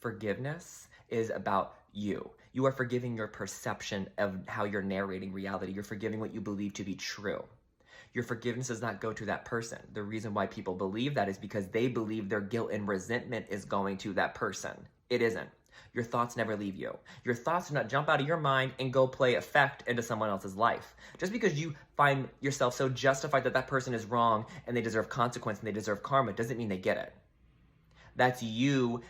Forgiveness is about you. You are forgiving your perception of how you're narrating reality. You're forgiving what you believe to be true. Your forgiveness does not go to that person. The reason why people believe that is because they believe their guilt and resentment is going to that person. It isn't. Your thoughts never leave you. Your thoughts do not jump out of your mind and go play effect into someone else's life. Just because you find yourself so justified that that person is wrong and they deserve consequence and they deserve karma doesn't mean they get it. That's you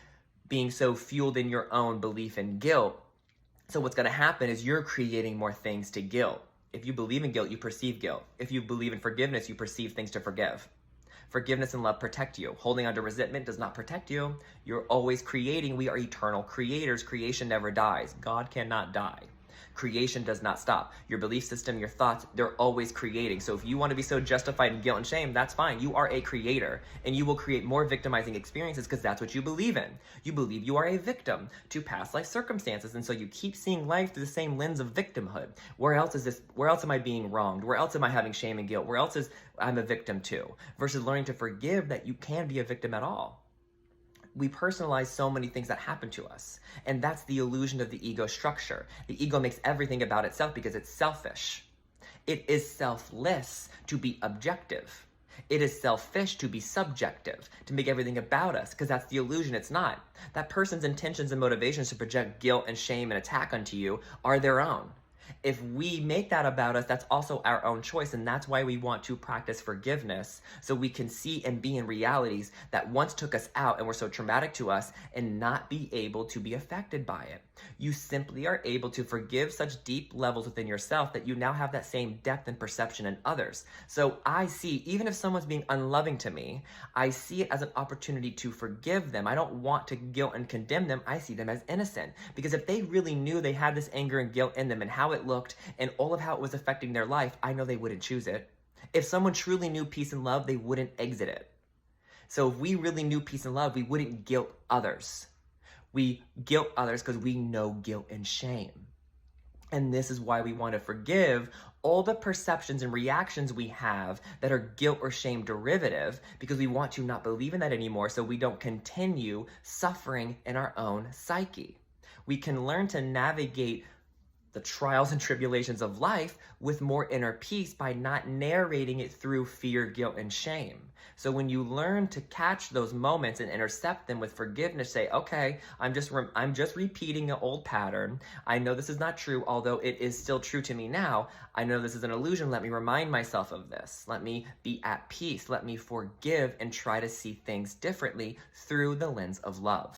being so fueled in your own belief in guilt. So what's going to happen is you're creating more things to guilt. If you believe in guilt, you perceive guilt. If you believe in forgiveness, you perceive things to forgive. Forgiveness and love protect you. Holding on to resentment does not protect you. You're always creating. We are eternal creators. Creation never dies. God cannot die. Creation does not stop. Your belief system, your thoughts, they're always creating. So if you want to be so justified in guilt and shame, that's fine. You are a creator and you will create more victimizing experiences because that's what you believe in. You believe you are a victim to past life circumstances. And so you keep seeing life through the same lens of victimhood. Where else is this? Where else am I being wronged? Where else am I having shame and guilt? Where else is I'm a victim too? Versus learning to forgive that you can be a victim at all. We personalize so many things that happen to us. And that's the illusion of the ego structure. The ego makes everything about itself because it's selfish. It is selfless to be objective. It is selfish to be subjective, to make everything about us, because that's the illusion. It's not. That person's intentions and motivations to project guilt and shame and attack onto you are their own. If we make that about us, that's also our own choice. And that's why we want to practice forgiveness, so we can see and be in realities that once took us out and were so traumatic to us and not be able to be affected by it. You simply are able to forgive such deep levels within yourself that you now have that same depth and perception in others. So I see, even if someone's being unloving to me, I see it as an opportunity to forgive them. I don't want to guilt and condemn them. I see them as innocent, because if they really knew they had this anger and guilt in them and how it looked and all of how it was affecting their life, I know they wouldn't choose it. If someone truly knew peace and love, they wouldn't exit it. So if we really knew peace and love, we wouldn't guilt others. We guilt others because we know guilt and shame. And this is why we want to forgive all the perceptions and reactions we have that are guilt or shame derivative, because we want to not believe in that anymore so we don't continue suffering in our own psyche. We can learn to navigate the trials and tribulations of life with more inner peace by not narrating it through fear, guilt, and shame. So when you learn to catch those moments and intercept them with forgiveness, say, okay, I'm just repeating an old pattern. I know this is not true, although it is still true to me now. I know this is an illusion. Let me remind myself of this. Let me be at peace. Let me forgive and try to see things differently through the lens of love.